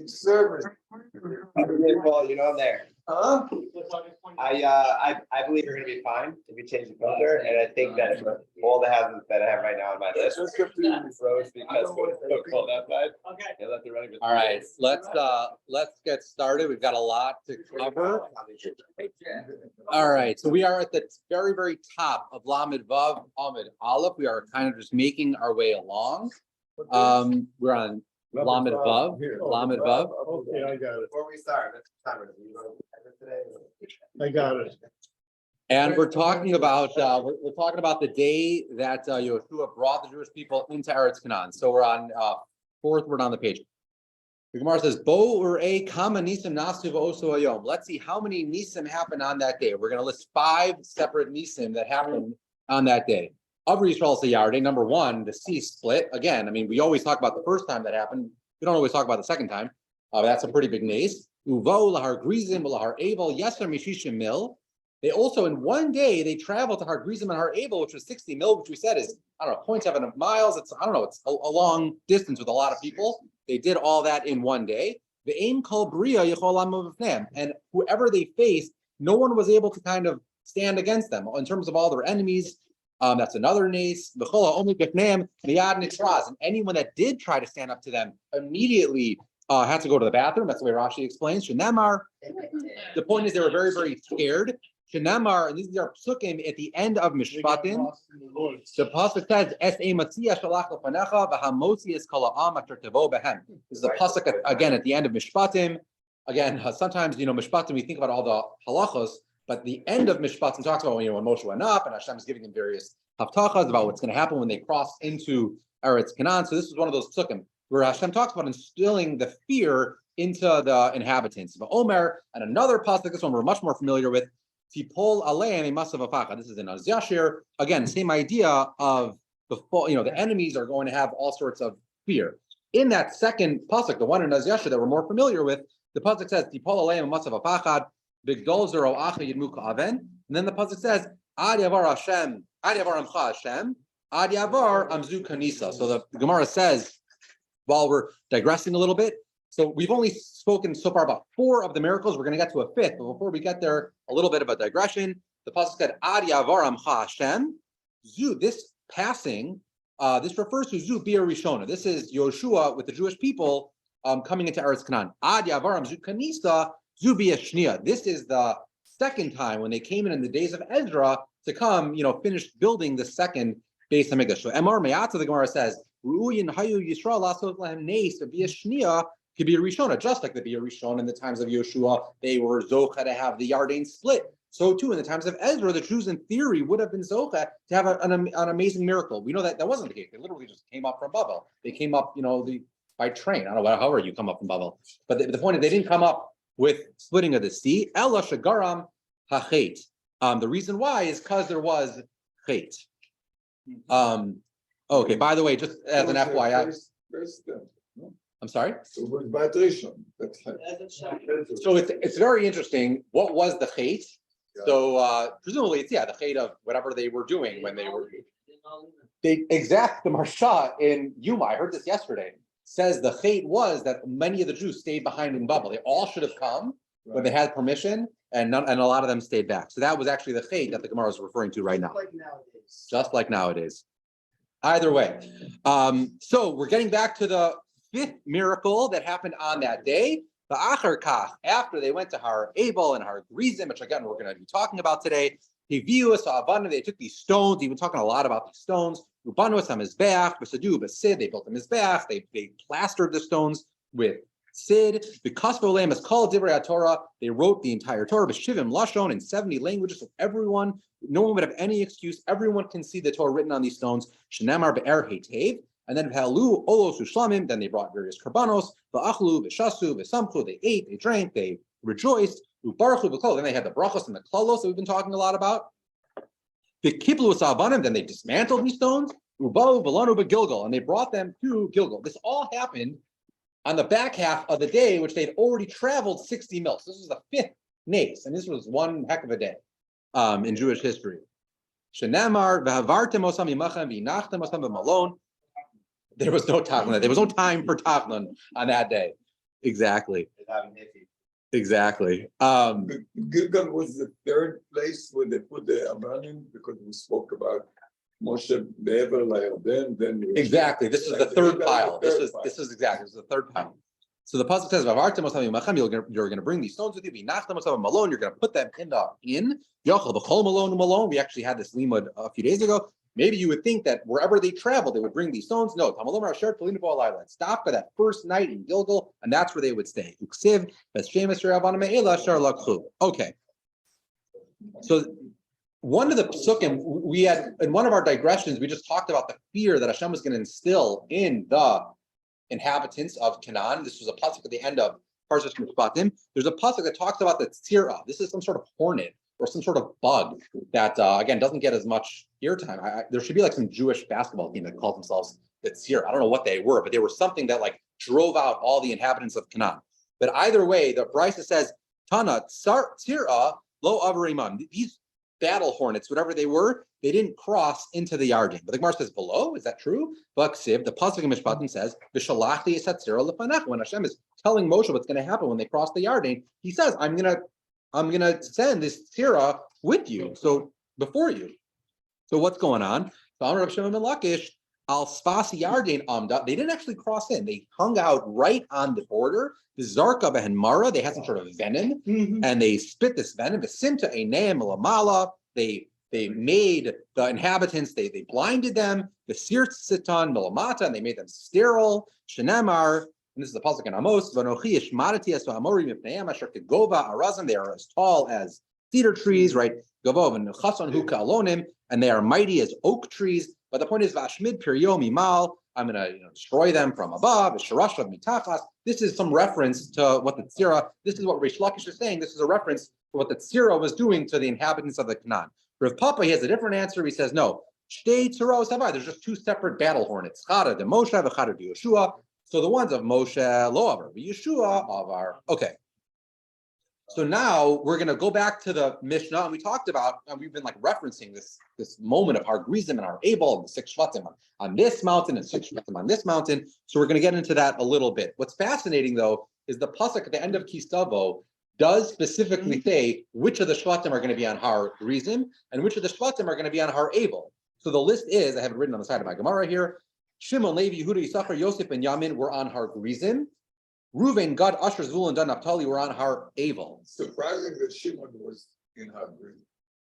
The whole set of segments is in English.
Service. Well, you know I'm there. Huh? I believe you're gonna be fine if you change the filter, and I think that all the houses that I have right now on my list Let's go through. froze because we call that side. Okay. They let the running. All right, let's get started. We've got a lot to cover. All right, so we are at the very, very top of Lamed Vav Amid Aleph. We are kind of just making our way along. We're on Lamed Vav, Lamed Vav. Okay, I got it. Before we start, let's time it. You want to end it today? I got it. And we're talking about the day that Yeshua brought the Jewish people into Eretz Canaan. So we're on fourth word on the page. The Gemara says, "Bo urei kama nisim nasu v'osu hayom." Let's see how many nisim happened on that day. We're going to list 5 separate nisim that happened on that day. Avri Yisrael Sayarde, number 1, the sea split. Again, I mean, we always talk about the first time that happened. We don't always talk about the second time. That's a pretty big nace. Uvo lahar grizim lahar avel yeser mishishim mil. They also, in one day, they traveled to Har Grizim and Har Abel, which was 60 mil, which we said is, I don't know, 0.7 miles. It's, I don't know, it's a long distance with a lot of people. They did all that in one day. The aim called Bria Yecholam, and whoever they faced, no one was able to kind of stand against them in terms of all their enemies. That's another nace. And anyone that did try to stand up to them immediately had to go to the bathroom. That's the way Rashi explains. Shenamar. The point is they were very, very scared. Shenamar, and these are psukim at the end of Mishpatim. The pasuk says, "Es ematzia shalach lefanecha v'hamotzi es kol ha'am asher tevo behem." This is a pasuk again at the end of Mishpatim. Again, sometimes Mishpatim we think about all the halachos, but the end of Mishpatim talks about when Moshe went up and Hashem is giving them various haftachas about what's going to happen when they cross into Eretz Canaan. So this is one of those psukim where Hashem talks about instilling the fear into the inhabitants. But Omer and another pasuk, this one we're much more familiar with. Tipol aleim masav afacha. This is in Az Yashir. Again, same idea of the enemies are going to have all sorts of fear. In that second pasuk, the one in Az Yashir that we're more familiar with, the pasuk says Tipol aleim masav afachad bigdol zero acha yidmuka aven, and then the pasuk says Ad yavar Hashem, Ad yavar amcha Hashem, Ad yavar amzu kanisa. So the Gemara says, while we're digressing a little bit. So we've only spoken so far about 4 of the miracles. We're going to get to a 5th, but before we get there, a little bit of a digression. The pasuk said, "Ad yavar amcha Hashem." Zu, this passing, this refers to Zu Bia Rishona. This is Yoshua with the Jewish people coming into Eretz Canaan. Ad yavar amzu kanisa Zu Bia Shnia. This is the second time when they came in the days of Ezra to come, finish building the second Beis Hamikdash. So Emor Me'atza, the Gemara says, "Ru'uyin hayu Yisrael lasot lahem neis Bia Shnia." Could be a Rishona, just like the Bia Rishona in the times of Yeshua, they were Zocha to have the Yarden split. So too, in the times of Ezra, the Jews in theory would have been Zocha to have an amazing miracle. We know that wasn't the case. They literally just came up from Babel. They came up, by train. I don't know however you come up from Babel. But the point is they didn't come up with splitting of the sea. Ella Shagaram Hachet. The reason why is because there was Chet. Okay, by the way, just as an FYI. I'm sorry? So it's very interesting. What was the chait? So presumably it's the chait of whatever they were doing when they were. The Marsha in Yuma, I heard this yesterday, says the chait was that many of the Jews stayed behind in Babel. They all should have come when they had permission, and a lot of them stayed back. So that was actually the chait that the Gemara is referring to right now. Just like nowadays. Either way. So we're getting back to the 5th miracle that happened on that day. The Achar Kach, after they went to Har Abel and Har Grizim, which again we're going to be talking about today. They took these stones. We've been talking a lot about these stones. They built a mizbeach. They plastered the stones with sid. The Kasvo is called Divrei Torah. They wrote the entire Torah, B'shivim Lashon, in 70 languages. So no one would have any excuse. Everyone can see the Torah written on these stones. Shenamar be'er hetev. And then Halu Olos Ushlamim, then they brought various karbanos, Va'achlu, V'shasu, V'samchu, they ate, they drank, they rejoiced, Ubaruchu V'kol, then they had the brachos and the klalos that we've been talking a lot about. The Kiplu Sa'avanim, then they dismantled these stones, Ubau V'lanu B'Gilgal, and they brought them to Gilgal. This all happened on the back half of the day, which they'd already traveled 60 mils. This was the 5th nace, and this was one heck of a day in Jewish history. Shenamar V'havartem Osam Yimachem V'inachtem Osam B'malon. There was no tachlon. There was no time for tachlon on that day. Exactly. without Niffy. Exactly. Gilgal was the third place where they put the Amanim because we spoke about Moshe Be'ever LaYarden, then. Exactly. This is the third pile. This is exactly, this is the third pile. So the pasuk says, "V'avartem osam yimachem," you're going to bring these stones with you. V'nachtem osam malone, you're going to put them in the inn. Yochel b'chol malone. We actually had this limud a few days ago. Maybe you would think that wherever they traveled, they would bring these stones. No, Tamalom Rasher Talina Bo Alayla. Stop for that first night in Gilgal, and that's where they would stay. Uksiv B'Shemes Rabbanim Me'ela Shar Lakhu. Okay. So one of the psukim we had in one of our digressions, we just talked about the fear that Hashem was going to instill in the inhabitants of Canaan. This was a pasuk at the end of Parshas Mishpatim. There's a pasuk that talks about the tzira. This is some sort of hornet or some sort of bug that again doesn't get as much airtime. There should be like some Jewish basketball team that calls themselves the tzira. I don't know what they were, but they were something that like drove out all the inhabitants of Canaan. But either way, the Brisa says Tana tzira lo avarimam. These battle hornets, whatever they were, they didn't cross into the Yarden. But the Gemara says below, is that true? Vaksiv, the pasuk in Mishpatim says, "V'shalachti es hatzira lefanach." When Hashem is telling Moshe what's going to happen when they cross the Yarden, he says, "I'm gonna send this tzira with you, so before you." So what's going on? So Amar Rav Shimon ben Lakish, al sfas Yarden amda. They didn't actually cross in. They hung out right on the border. The Zarka behen Mara, they had some sort of venom, and they spit this venom. The Simta Eineim Lamala, they made the inhabitants, they blinded them. The Sirt Sitan Milamata, and they made them sterile. Shenamar, and this is the pasuk in Amos. Vanochi Ishmarati as Amorim Mipneim Asher Kegova Arazim. They are as tall as cedar trees, right? Gavov and Chason Huka Alonim, and they are mighty as oak trees. But the point is, Vashmid Piryo Mimal. I'm going to destroy them from above. This is some reference to what the tzira. This is what Rish Lakish is saying. This is a reference to what the tzira was doing to the inhabitants of the Canaan. Rav Papa, he has a different answer. He says no. Shtei tziros havai. There's just two separate battle hornets. Chada de Moshe, v'chada de Yeshua. So the ones of Moshe lo avar, Yeshua avar. Okay. So now we're going to go back to the Mishnah, and we talked about, and we've been like referencing this moment of Har Grizim and Har Abel and the 6 Shvatim on this mountain and 6 Shvatim on this mountain. So we're going to get into that a little bit. What's fascinating though is the pasuk at the end of Kistavo does specifically say which of the Shvatim are going to be on Har Grizim and which of the Shvatim are going to be on Har Abel. So the list is, I have it written on the side of my Gemara here. Shimon, Levi, Yehuda, Yisachar, Yosef, and Yamin were on Har Grizim. Reuven, Gad, Asher, Zvul, and Dan Naphtali were on Har Abel. Surprising that Shimon was in Hungary.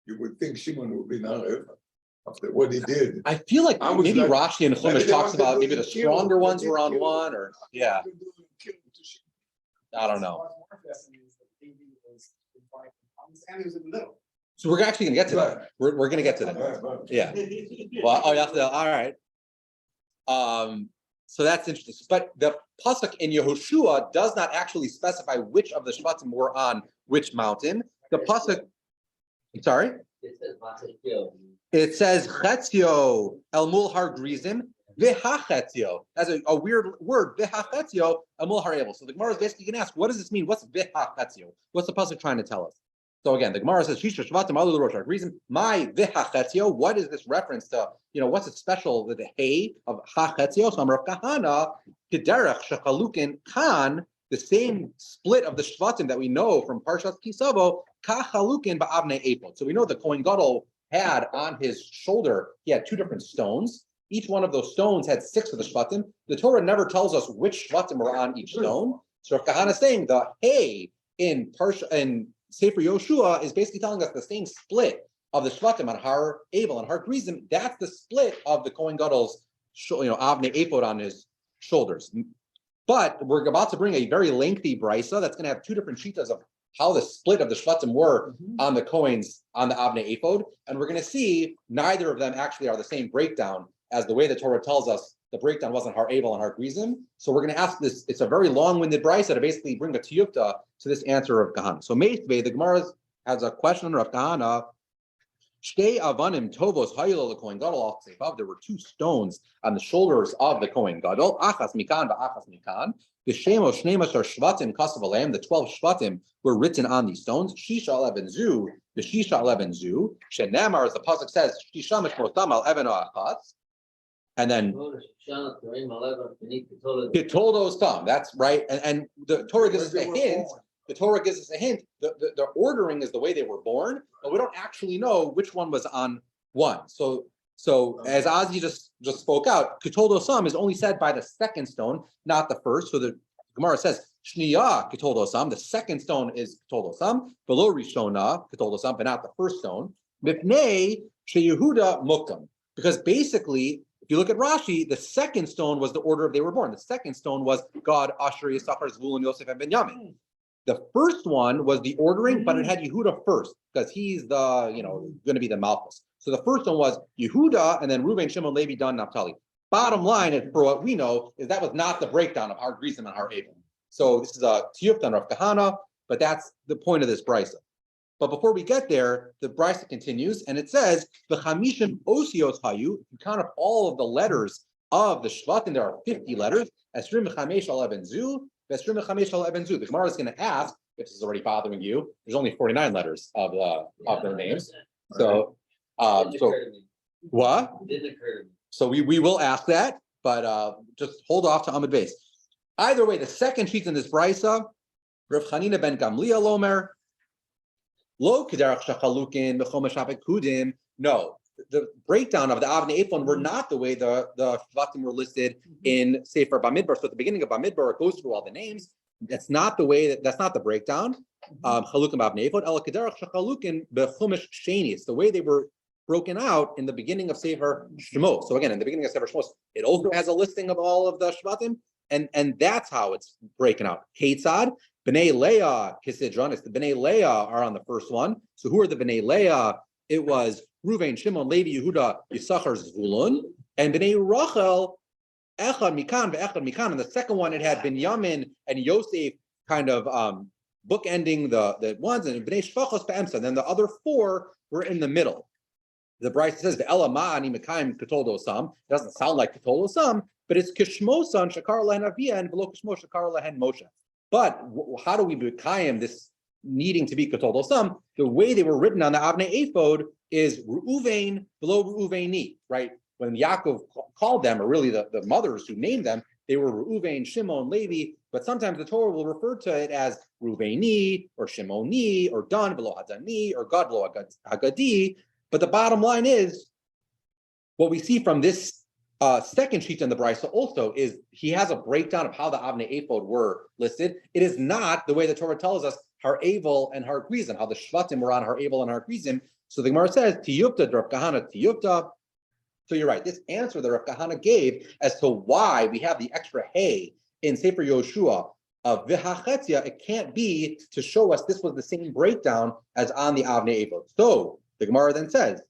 You would think Shimon would be in Harev after what he did. I feel like I was maybe like- Rashi and Maybe Chumash they talks wanted to about do maybe the the kill. stronger They ones did were on kill. one, or yeah, I don't know. And he was in the middle. So we're actually going to get to that. We're going to get to that. Yeah. Well, oh, you have to. All right. So that's interesting. But the pasuk in Yehoshua does not actually specify which of the Shvatim were on which mountain. The pasuk. I'm sorry. It says Chetzio El Mul Har Grizim V'Hachetzio. That's a weird word. V'Hachetzio El Mul Har Abel. So the Gemara is basically going to ask, what does this mean? What's V'Hachetzio? What's the pasuk trying to tell us? So again, the Gemara says, Shisha Shvatim Alu Rosh Har Grizim. My V'Hachetzio. What is this reference to? What's it special with the hay of Hachetzio? So Amar Kahana Kederach Shechalukin Khan. The same split of the Shvatim that we know from Parshas Kisavo, Kachalukin Ba'avnei Epod. So we know the Kohen Gadol had on his shoulder, he had 2 different stones. Each one of those stones had 6 of the Shvatim. The Torah never tells us which Shvatim were on each stone. So Rav Kahana is saying the hay in Sefer Yoshua is basically telling us the same split of the Shvatim on Har Abel and Har Grizim. That's the split of the Kohen Gadol's, Avnei Epod on his shoulders. But we're about to bring a very lengthy brisa that's going to have 2 different shitas of how the split of the Shvatim were on the Kohen's, on the Avnei Ephod. And we're going to see neither of them actually are the same breakdown as the way the Torah tells us the breakdown wasn't Har Abel and Har Grizim. So we're going to ask this, it's a very long-winded brisa to basically bring a tiyukta to this answer of Kahana. So Meithvei, the Gemara has a question of Kahana. Shtei avanim tovos hayilo the Kohen Gadol above. There were 2 stones on the shoulders of the Kohen Gadol. Achas mikan va'achas mikan. The shemos shneimashar shvatim kasav aleim. The 12 shvatim were written on these stones. Shisha 11 zu. The Shisha 11 zu. Shenamar, as the pasuk says, Shisha mishmotam al even ha'achas. And then Getoldo Sam, that's right. And the Torah gives us a hint. The Torah gives us a hint. The ordering is the way they were born, but we don't actually know which one was on one. So as Ozzy just spoke out, Getoldo Sam is only said by the second stone, not the first. So the Gemara says, Shniya Getoldo Sam, the second stone is Getoldo Sam, below Rishona Getoldo Sam, but not the first stone. Mipnei Sheyehuda Mukam. Because basically, if you look at Rashi, the second stone was the order of they were born. The second stone was God, Asher, Yisachar, Zvulun, Yosef, and Benjamin. The first one was the ordering, but it had Yehuda first because he's the, going to be the Malchus. So the first one was Yehuda, and then Reuven, Shimon, Levi, Dan, Naphtali. Bottom line, and for what we know, is that was not the breakdown of Har Grizim and Har Avon. So this is a Tiyuftan of Kahana, but that's the point of this brisa. But before we get there, the brisa continues, and it says, "V'chamishim osios hayu." If you count up all of the letters of the Shvatim, there are 50 letters. Esrim v'chamesh al even zu, v'esrim v'chamesh al even zu. The Gemara is going to ask if this is already bothering you. There's only 49 letters of their names. So what? Didn't occur to me. So we will ask that, but just hold off to Amud Beis. Either way, the second sheet in this brisa, Rav Chanina ben Gamliel Omer. Lo kedarach shachalukin b'chomesh hapekudim. No, the breakdown of the Avnei Ephon were not the way the Shvatim were listed in Sefer Bamidbar. So at the beginning of Bamidbar, it goes through all the names. That's not the way. That's not the breakdown. Chalukim b'Avnei Ephon. El kedarach shachalukin b'chomesh sheni. It's the way they were broken out in the beginning of Sefer Shemot. So again, in the beginning of Sefer Shemot, it also has a listing of all of the Shvatim, and that's how it's breaken out. Ketzad. B'nai Leah, Kisidron, it's the B'nai Leah are on the first one. So who are the B'nai Leah? It was Reuven, Shimon, Levi, Yehuda, Yisachar, Zvulun, and B'nai Rachel, Echad Mikan, Ve'echad Mikan. And the second one, it had Binyamin and Yosef kind of bookending the ones, and B'nai Shvachos Be'emsa. And then the other four were in the middle. The Bryce says, Ve'ela Ma'ani Mekayim Ketoldo Sam. It doesn't sound like Ketoldo Sam, but it's Kishmo San Shakar Lehen Avia and V'lo Kishmo Shakar Lehen Moshe. But how do we become this needing to be Ketoldo Sam? The way they were written on the Avnei Ephod is Reuven below Reuveni, right? When Yaakov called them, or really the mothers who named them, they were Reuven, Shimon, Levi, but sometimes the Torah will refer to it as Reuveni, or Shimoni, or Dan below Hadani, or Gad below Hagadi. But the bottom line is, what we see from this second sheet in the Brisa also is he has a breakdown of how the Avnei Ephod were listed. It is not the way the Torah tells us Har Avel and Har Grizim, how the Shvatim were on Har Avel and Har Grizim. So the Gemara says, Tiyupta, Rav Kahana, Tiyupta. So you're right, this answer that Rav Kahana gave as to why we have the extra hay in Sefer Yoshua of V'hachetzia, it can't be to show us this was the same breakdown as on the Avnei Ephod. So the Gemara then says,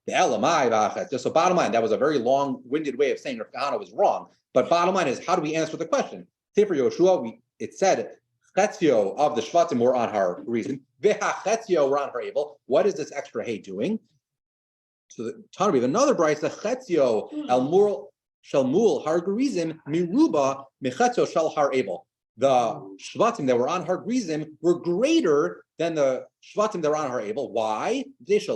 so bottom line, that was a very long-winded way of saying Rav Kahana was wrong. But bottom line is, how do we answer the question? Sefer Yoshua, it said Chetzio of the Shvatim were on Har Grizim, V'hachetzio were on Har Avel. What is this extra hay doing? So the Tana, we have another brisa, Chetzio el mul shalmul Har Grizim miruba mechetzio shel Har Avel. The Shvatim that were on Har Grizim were greater than the Shvatim that were on Har Avel. Why? Because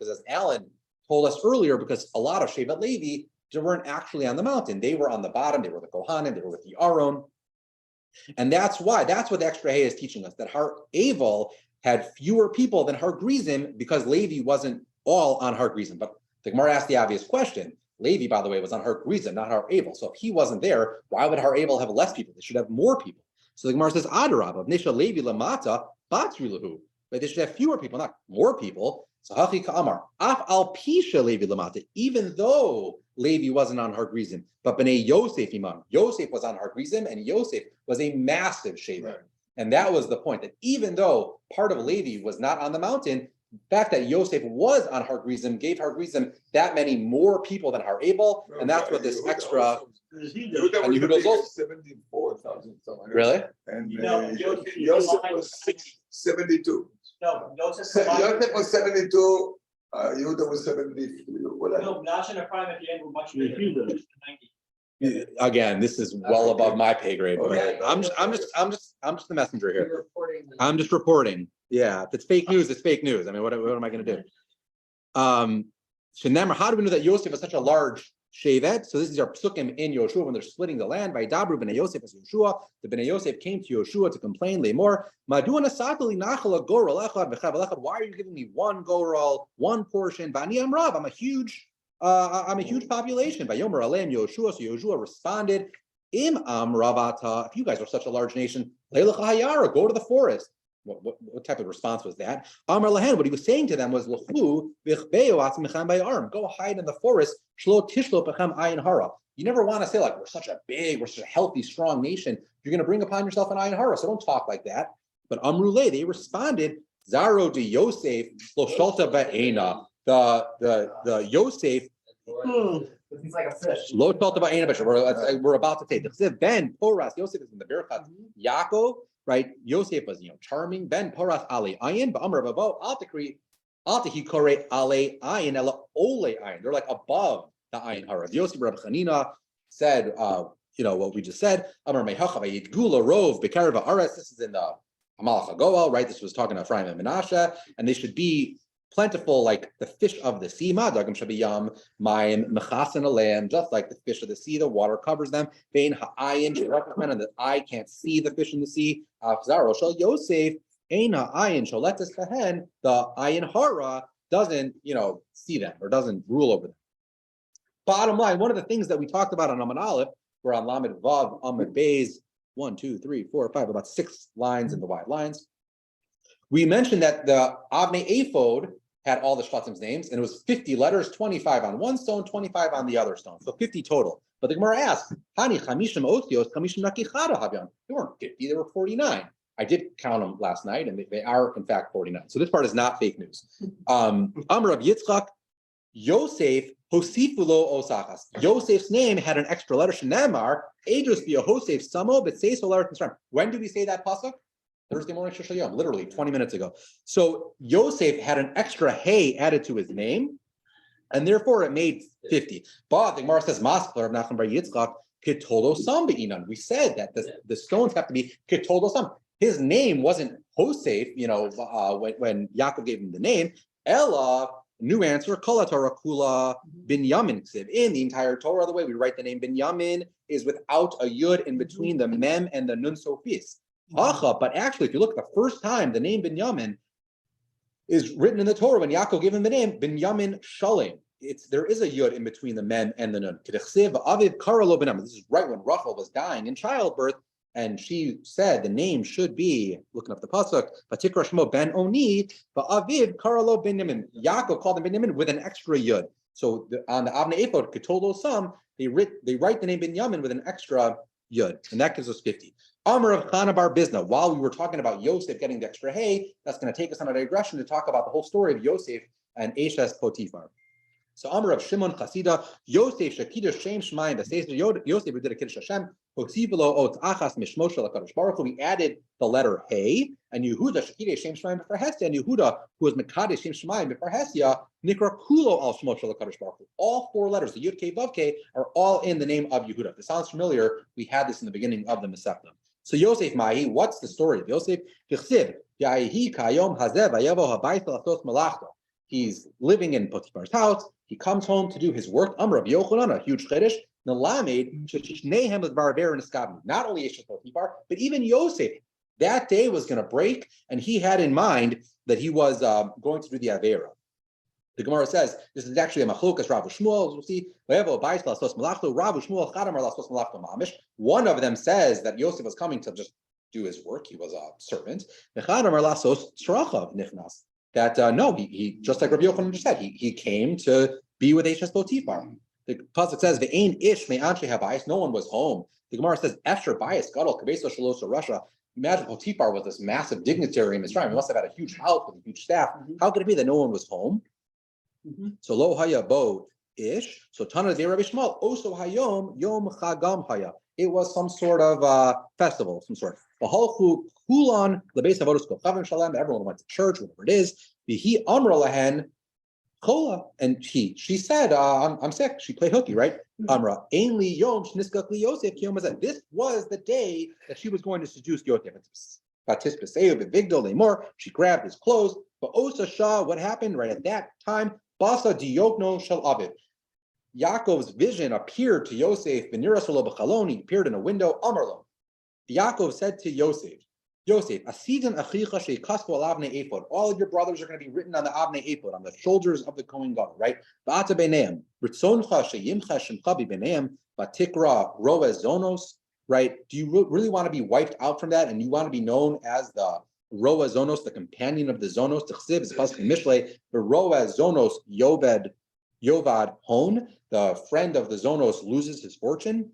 as Alan told us earlier, because a lot of Shevet Levi weren't actually on the mountain. They were on the bottom. They were the Kohanim. They were with the Aron. And that's why. That's what the extra hay is teaching us, that Har Avel had fewer people than Har Grizim because Levi wasn't all on Har Grizim. But the Gemara asked the obvious question. Levi, by the way, was on Har Grizim, not Har Avel. So if he wasn't there, why would Har Avel have less people? They should have more people. So the Gemara says, Adarab, of Nisha Levi Lamata, Batrilahu. But they should have fewer people, not more people. So Hachi Ka'amar, Af al Pisha Levi Lamata, even though Levi wasn't on Har Grizim, but B'nai Yosef Iman. Yosef was on Har Grizim, and Yosef was a massive shaver. Right. And that was the point, that even though part of Levi was not on the mountain, the fact that Yosef was on Har Grizim gave Har Grizim that many more people than Har Avel, and that's what this extra. Yehuda was 74,000. Really? And Yosef was 72. No, Yosef was 72. Yehuda was 73. No, Nash and Ephraim at the end were much bigger. 90. Again, this is well above my pay grade. Okay. I'm just the messenger here. I'm just reporting. Yeah, if it's fake news, it's fake news. I mean, what am I going to do? Shenamar, how do we know that Yosef is such a large Shevet. So this is our psukim in Yoshua when they're splitting the land. By Dabru b'nei Yosef as Yoshua. The b'nei Yosef came to Yoshua to complain. Lemor, Madu nasatali nachal goral echad v'chav echad. Why are you giving me one goral, one portion? V'ani amrav. I'm a huge population. By Yomer Aleim Yoshua. So Yoshua responded, Im amravata. If you guys are such a large nation, leilach hayara. Go to the forest. What type of response was that? Amar lahen, what he was saying to them was, L'chu v'chbeu atzmechem bayarm. Go hide in the forest. Shlo tishlo pechem ayin hara. You never want to say like, we're such a healthy, strong nation. You're going to bring upon yourself an ayin hara. So don't talk like that. But amrule, they responded, Zaro de Yosef lo sholta ba'ena. The Yosef. He's like a fish. Lo sholta ba'ena. We're about to say the Ben Poras. Yosef is in the Birkat Yaakov. Right, Yosef was charming. Ben Poras Ale Ayin, but Amar Babo Altakri Altahi Kore Ale Ayin Ela Ole Ayin. They're like above the Ayin Hara. Yosef Reb Chanina said, what we just said. Amar Mehachav Ayid Gula Rov Bekarva Ares. This is in the Hamalach Hagoel, right? This was talking to Ephraim and Menashe, and they should be plentiful like the fish of the sea, madagim shabiyam, mayim mechasen aleim, just like the fish of the sea, the water covers them. Vein ha'ayin, she recommended that I can't see the fish in the sea. Afzaro shal Yosef, ein ha'ayin sholetes kahen, the ayin hara doesn't, see them or doesn't rule over them. Bottom line, one of the things that we talked about on Amud Aleph, we're on Lamed Vav, Amud Beis, 1, 2, 3, 4, 5, about 6 lines in the wide lines. We mentioned that the Avnei Ephod had all the Shvatim's names, and it was 50 letters, 25 on one stone, 25 on the other stone, so 50 total. But the Gemara asked, Hani chamishim otios, chamishim nakichada havyan. They weren't 50, they were 49. I did count them last night, and they are in fact 49. So this part is not fake news. Amar of Yitzchak, Yosef Hosifulo Osachas. Yosef's name had an extra letter. Shenamar, Ejos via Hosef Samo, but say solar. When do we say that pasuk? Thursday morning, Shoshal Yom, literally 20 minutes ago. So Yosef had an extra hey added to his name, and therefore it made 50. But the Gemara says, Maskler of Nachman bar Yitzchak, Ketolo Sam be'inan. We said that the stones have to be Ketolo Sam. His name wasn't Hosef, when Yaakov gave him the name. Ella, new answer, Kala Torah Kula Binyamin. In the entire Torah, the way we write the name Binyamin is without a yud in between the mem and the nun sofis. But actually, if you look at the first time the name Binyamin is written in the Torah, when Yaakov gave him the name Binyamin Shalim, there is a yud in between the mem and the nun. This is right when Rachel was dying in childbirth, and she said the name should be, looking up the pasuk, Vatikra Shmo Ben Oni, but Aviv Karalo Binyamin. Yaakov called him Binyamin with an extra yud. So on the Avnei Ephod Ketolo Sam, they write the name Binyamin with an extra yud, and that gives us 50. Amar of Chana bar Bizna. While we were talking about Yosef getting the extra hay, that's going to take us on a digression to talk about the whole story of Yosef and Eshes Potiphar. So Amar of Shimon Chasida, Yosef Shekiddush Shem Shemaim B'Seis Yosef who did a Kiddush Hashem, Potifilo Ot Achas Mishmoshe LaKadosh Baruch Hu. We added the letter Hey, and Yehuda Shekiddush Shem Shemaim B'Farhesia, and Yehuda who was Mekadesh Shem Shemaim B'Farhesia Nikra Kulo Al Shmoshe LaKadosh Baruch Hu. All 4 letters, the Yud Kei Vav Kei, are all in the name of Yehuda. If this sounds familiar, we had this in the beginning of the Masechta. So Yosef Mahi, what's the story of Yosef? He's living in Potiphar's house. He comes home to do his work. Amr of Yochanan, a huge chiddush. Not only Eshes Potiphar, but even Yosef. That day was going to break, and he had in mind that he was going to do the Avera. The Gemara says this is actually a machlokas Rav Shmuel. We'll see. One of them says that Yosef was coming to just do his work. He was a servant. That no, he just like Rabbi Yochanan just said, he came to be with Eshes Potiphar. The pasuk says ve'ein ish me'anshe habayis. No one was home. The Gemara says Efsher bayis gadol kabeso shalosa Russia. Imagine Potiphar was this massive dignitary in Mitzrayim. He must have had a huge house with a huge staff. How could it be that no one was home? So lo haya bo ish. So Tana de Rabbi Shmuel oso hayom yom chagam haya. It was some sort of festival, some sort. Everyone went to church, whatever it is. He amra lahen kola, and she said, I'm sick. She played hooky, right? Amra ainli yom shniskak li Yosef kiyom hazeh. This was the day that she was going to seduce Yosef. She grabbed his clothes. But Osa Shah, what happened right at that time? Basa diokno shel aviv. Yaakov's vision appeared to Yosef, he appeared in a window, Amarlo. Yaakov said to Yosef, Asidan achicha sheikasvu alavnei ephod. All of your brothers are going to be written on the avnei ephod, on the shoulders of the Kohen Gadol, right? Va'ata b'neim, ritzoncha sheyimcha shemcha b'neim, vatikra roez zonos, right? Do you really want to be wiped out from that, and you want to be known as the roez zonos, the companion of the zonos? T'chsiv is pasuk in Mishlei, the roez zonos yovad hon, the friend of the zonos loses his fortune.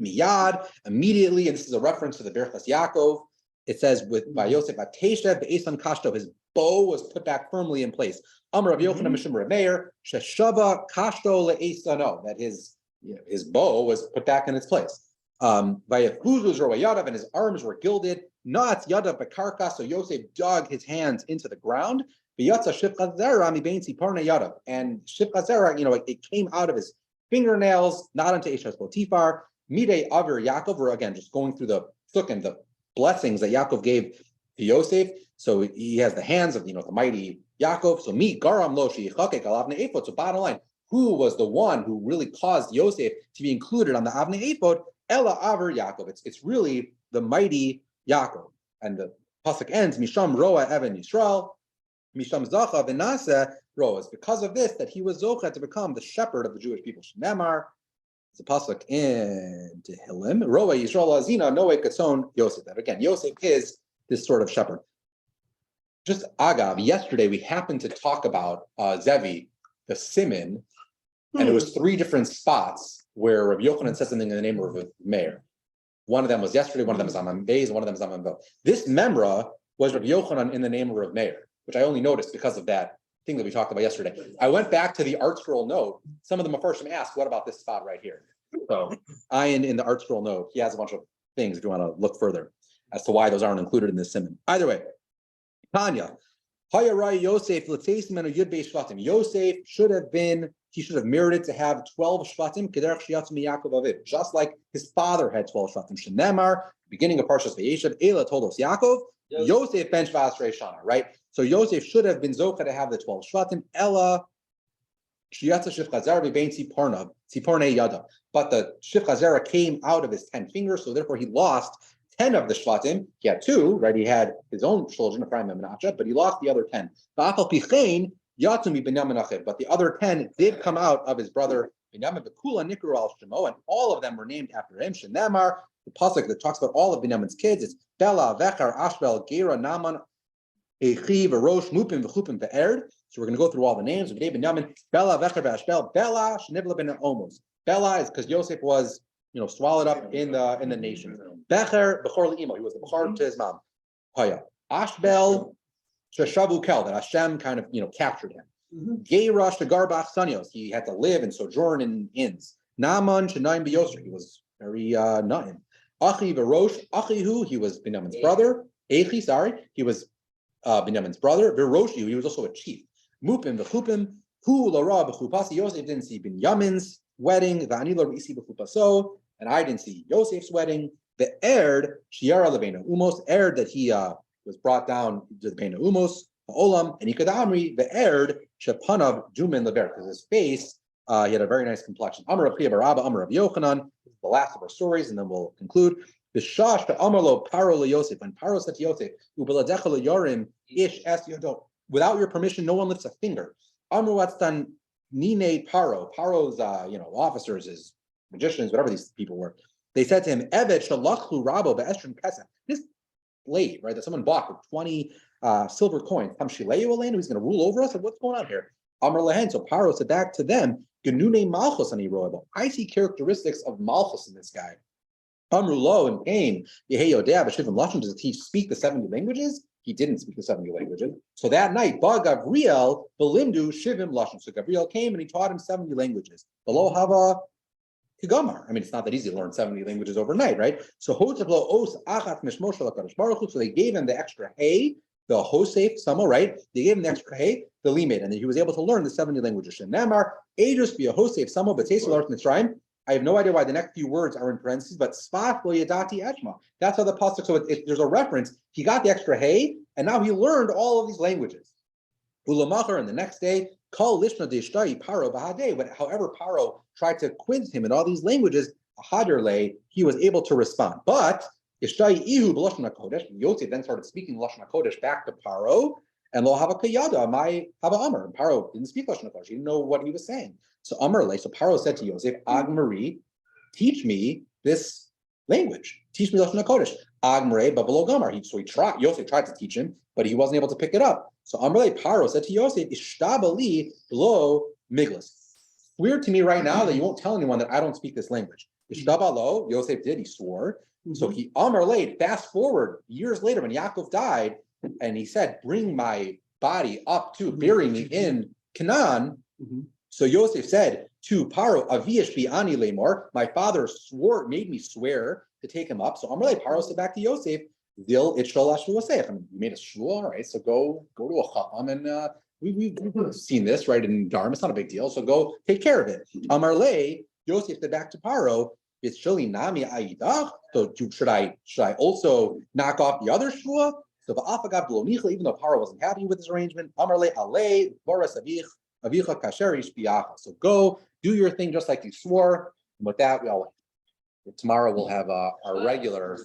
Miyad, immediately, and this is a reference to the Berchas Yaakov. It says by Yosef Ateshev Be'esan Kashto, his bow was put back firmly in place. Amar Rav Yochanan Mishum Rav Meir Sheshava Kashto le'esano, that his bow was put back in its place. Vayafuzuz Roayadav, and his arms were gilded. Not Yadav Bekarka, so Yosef dug his hands into the ground. V'yatza Shifcha Zera mibein Tziparnei Yadav, and Shifcha Zera, it came out of his fingernails, not into Eshas Potifar. Midei Aver Yaakov, or again, just going through the psukim, the blessings that Yaakov gave to Yosef. So he has the hands of, the mighty Yaakov. So mi garam lo sheichakek al avnei ephod. So bottom line, who was the one who really caused Yosef to be included on the avnei ephod? Ela Aver Yaakov. It's really the mighty Yaakov. And the pasuk ends, Misham roa even Yisrael, Misham zacha v'naseh roa. It's because of this that he was zocha to become the shepherd of the Jewish people. Shnemar. It's a pasuk in Tehillim. Roa Yisrael Azina Noe Katzon Yosef. That again, Yosef is this sort of shepherd. Just agav, yesterday we happened to talk about Zevi, the Siman, and it was 3 different spots where Rav Yochanan said something in the name of Rav Meir. One of them was yesterday, one of them is Amman Beis, and one of them is Amman Bo. This memra was Rav Yochanan in the name of Rav Meir, which I only noticed because of that thing that we talked about yesterday. I went back to the art scroll note. Some of them first asked, what about this spot right here? So Ian in the art scroll note, he has a bunch of things if you want to look further as to why those aren't included in this simon. Either way, Tanya, Yosef should have merited to have 12 shvatim, just like his father had 12 shvatim. Shenemar, beginning of Parshas Vayeshev, Ela told us Yaakov, Yosef ben Shvasrei Shana, right? So Yosef should have been Zocha to have the 12 shvatim. Ella Shiyatza Shifcha Zera bein Tziparnei Yadav. But the Shifcha Zera came out of his 10 fingers, so therefore he lost 10 of the shvatim. He had 2, right? He had his own children, Ephraim and Menashe, but he lost the other 10. But the other 10 did come out of his brother Binyamin, Bekula, Nikru al Shemo, and all of them were named after him. Shenamar, the pasuk that talks about all of Binyamin's kids, it's Bela, Vechar, Ashbel, Gera, Naaman, Echi, Verosh, Mupim, Vechupim, Ve'erd. So we're going to go through all the names of Binyamin. Bela, Vechar, Ve'ashbel, Bela, Shnibla ben Omos. Bela is because Yosef was, swallowed up in the nation. Becher, Bechor Le'imo, he was the Bechor to his mom. Haya. Ashbel, Sheshavu Kel, that Hashem kind of, captured him. Geirash to Garbach Sanyos, he had to live and sojourn in inns. Naaman Shanaim B'Yosher, he was very Naim. Achi Verosh, Achihu, he was Binyamin's brother. Echi, he was Binyamin's brother. Veroshihu, he was also a chief. Mupim V'chupim, Hu Lara B'chupasi, Yosef didn't see Binyamin's wedding, V'ani Lo R'isi B'chupaso, and I didn't see Yosef's wedding. The Erd, Shiara Lebeina Umos, Erd that he was brought down to the Beina Umos, Olam, and Ikadamri, the Erd, Shepanav, Jumin Lever, because his face, he had a very nice complexion. Amar of Chia Baraba, Amar of Yochanan, the last of our stories, and then we'll conclude. The Shash to Amarlo Paro Le Yosef, when Paro said to Yosef, Ubaladecha Le Yorim, Ish Es Yodot, without your permission, no one lifts a finger. Amru Watstan Nine Paro, Paro's officers, his magicians, whatever these people were. They said to him, Evet Shalachlu Rabo Be'estrim Kesef. This slave, right, that someone bought with 20 silver coins. He's going to rule over us? What's going on here? Amr Lehen. So Paro said back to them, Genune Malchus ani roebo. I see characteristics of Malchus in this guy. Amru Lo and Cain, Yeheyodea B'Shivim Lashon, does he speak the 70 languages? He didn't speak the 70 languages. So that night, Ba Gavriel, Belimdu Shivim Lashon. So Gabriel came and he taught him 70 languages. Below Hava Kigamar. I mean, it's not that easy to learn 70 languages overnight, right? So so they gave him the extra hay, the Hosef Samo, right? They gave him the extra hay, the limit, and then he was able to learn the 70 languages. Namar, Aedus be a Hosef Samo, but Mitzrayim. I have no idea why the next few words are in parentheses, but Sfat lo yadati eshma. That's how the pasuk. So there's a reference. He got the extra hay, and now he learned all of these languages. Ulamachar, and the next day, Kol lishna deishtai paro bahadeh. But however, Paro tried to quiz him in all these languages, haderle, he was able to respond. But ishtai ihu b'lashon hakodesh. Yosef then started speaking lashon hakodesh back to Paro, and lo hava kayada my hava amar. And Paro didn't speak lashon hakodesh. He didn't know what he was saying. So Amarle, so Paro said to Yosef, Agmari, teach me this language. Teach me lashon hakodesh. Agmare babalo gamar. Yosef tried to teach him, but he wasn't able to pick it up. So Amarle Paro said to Yosef, Ishtabali lo miglas. Swear to me right now that you won't tell anyone that I don't speak this language. Ishtabalo, Yosef did, he swore. So he Amarle, fast forward years later when Yaakov died, and he said, bring my body up to bury me in Canaan. So Yosef said to Paro, Aviyash bi'ani lemor, my father made me swear to take him up. So Amarle Paro said back to Yosef, Dil itchol ashvu asef. I mean, you made a shul, all right? So go to a chacham, and we've seen this right in Dharma. It's not a big deal. So go take care of it. Amarle, Yosef said back to Paro, it's shuli nami aidach. So should I also knock off the other shua? So va'afagav blonicha, even though Paro wasn't happy with his arrangement, Amarle ale boras avicha kasherish biacha. So go do your thing just like you swore. And with that, tomorrow we'll have our regular